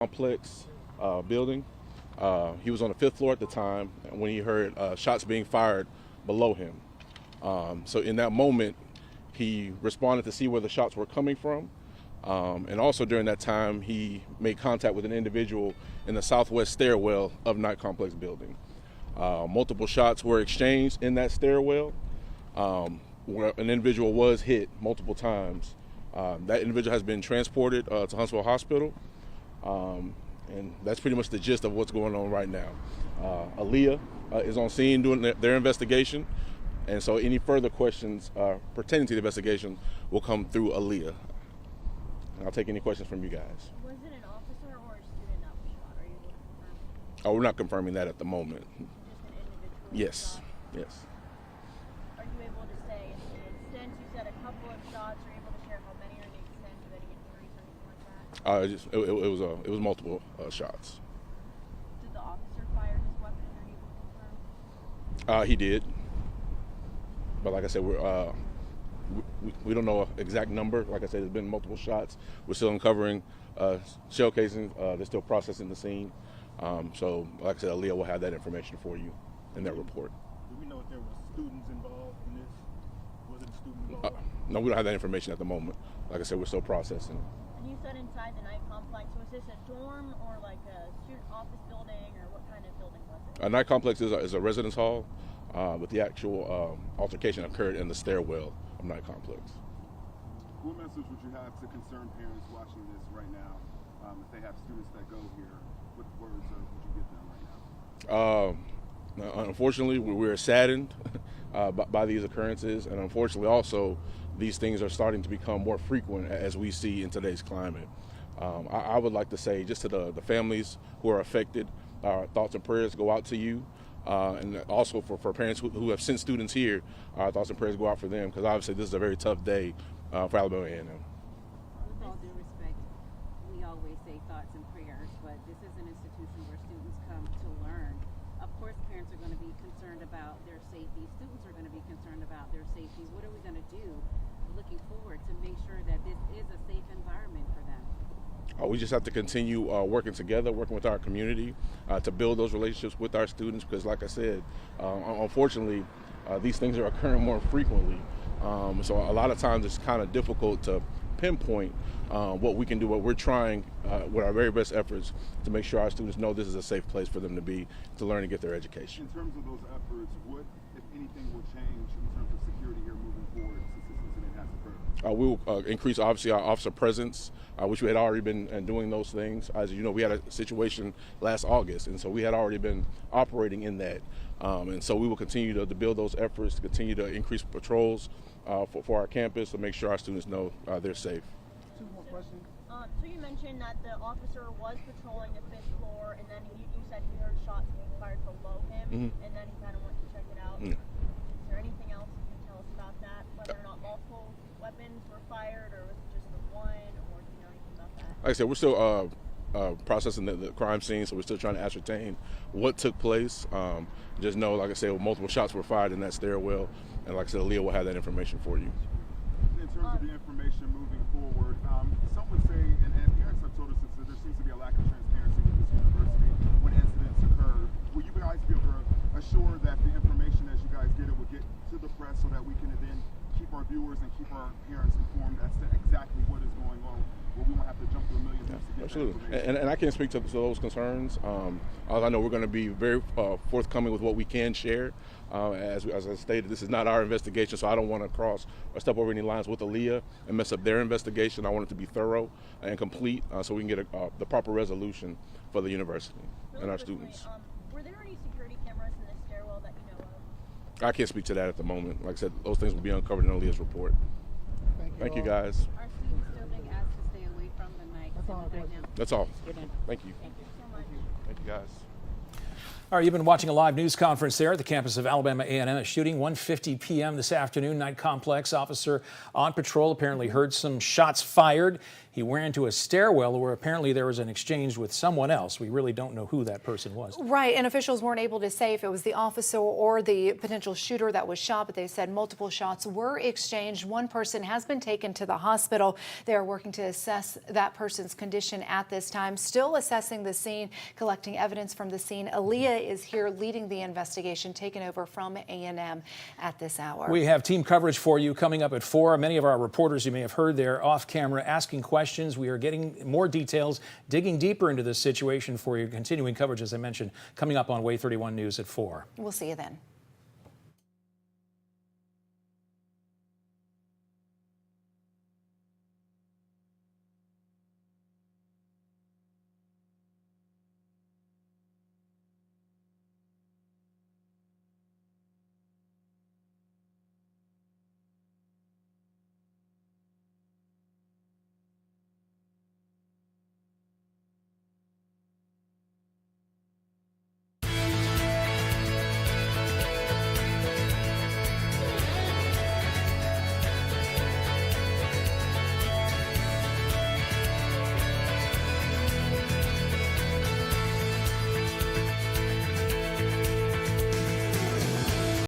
complex building. He was on the 5th floor at the time when he heard shots being fired below him. So in that moment, he responded to see where the shots were coming from. And also during that time, he made contact with an individual in the southwest stairwell of Knight Complex building. Multiple shots were exchanged in that stairwell, where an individual was hit multiple times. That individual has been transported to Huntsville Hospital, and that's pretty much the gist of what's going on right now. Aaliyah is on scene doing their investigation, and so any further questions pertaining to the investigation will come through Aaliyah. And I'll take any questions from you guys. Was it an officer or a student that was shot? Are you able to confirm? Oh, we're not confirming that at the moment. Just an individual? Yes, shot? yes. Are you able to say the extent? You said a couple of shots. Are you able to share how many or the extent of any injuries or anything like that? It was multiple shots. Did the officer fire his weapon? Are you able to confirm? He did, but like I said, we don't know an exact number. Like I said, there's been multiple shots. We're still uncovering shell casings. They're still processing the scene. So, like I said, Aaliyah will have that information for you in that report. Do we know if there were students involved in this? Was it a student involved? No, we don't have that information at the moment. Like I said, we're still processing. And you said inside the Knight complex. Was this a dorm or like a student office building, or what kind of building was it? Knight Complex is a residence hall, but the actual altercation occurred in the stairwell of Knight Complex. What message would you have to concerned parents watching this right now? If they have students that go here, what words would you give them right now? Unfortunately, we're saddened by these occurrences, and unfortunately also these things are starting to become more frequent as we see in today's climate. I would like to say just to the families who are affected, our thoughts and prayers go out to you, and also for parents who have sent students here, our thoughts and prayers go out for them, because obviously this is a very tough day for Alabama A&M. With all due respect, we always say thoughts and prayers, but this is an institution where students come to learn. Of course, parents are going to be concerned about their safety. Students are going to be concerned about their safety. What are we going to do looking forward to make sure that this is a safe environment for them? We just have to continue working together, working with our community to build those relationships with our students, because like I said, unfortunately, these things are occurring more frequently. So a lot of times it's kind of difficult to pinpoint what we can do, what we're trying with our very best efforts to make sure our students know this is a safe place for them to be, to learn and get their education. In terms of those efforts, what, if anything, will change in terms of security here moving forward since this incident has occurred? We will increase, obviously, our officer presence, which we had already been doing those things. As you know, we had a situation last August, and so we had already been operating in that. And so we will continue to build those efforts, to continue to increase patrols for our campus to make sure our students know they're safe. Two more questions. So you mentioned that the officer was patrolling the 5th floor, and then you said he heard shots being fired below him, and then he kind of went to check it out. Is there anything else you can tell us about that? Whether or not multiple weapons were fired, or was it just the one, or do you know anything about that? Like I said, we're still processing the crime scene, so we're still trying to ascertain what took place. Just know, like I said, multiple shots were fired in that stairwell, and like I said, Aaliyah will have that information for you. In terms of the information moving forward, some would say, and parents have told us that there seems to be a lack of transparency with this university when incidents occur. Will you guys be able to assure that the information as you guys get it will get to the press so that we can then keep our viewers and keep our parents informed as to exactly what is going on, where we won't have to jump through a million hoops to get Absolutely, that information? and I can't speak to those concerns. I know we're going to be very forthcoming with what we can share. As I stated, this is not our investigation, so I don't want to cross or step over any lines with Aaliyah and mess up their investigation. I want it to be thorough and complete, so we can get the proper resolution for the university and our students. Were there any security cameras in this stairwell that you know of? I can't speak to that at the moment. Like I said, those things will be uncovered in Aaliyah's report. Thank you, guys. Are students still being asked to stay away from the night? That's all. Right now? That's all. You're done. Thank you. Thank you so much. Thank you, guys. All right, you've been watching a live news conference there at the campus of Alabama A&M. A shooting 1:50 p.m. this afternoon. Night complex officer on patrol apparently heard some shots fired. He ran into a stairwell where apparently there was an exchange with someone else. We really don't know who that person was. Right, and officials weren't able to say if it was the officer or the potential shooter that was shot, but they said multiple shots were exchanged. One person has been taken to the hospital. They are working to assess that person's condition at this time. Still assessing the scene, collecting evidence from the scene. Aaliyah is here leading the investigation, taken over from A&M at this hour. We have team coverage for you coming up at 4. Many of our reporters you may have heard there off camera asking questions. We are getting more details, digging deeper into this situation for you. Continuing coverage, as I mentioned, coming up on WAAY 31 News at 4. We'll see you then.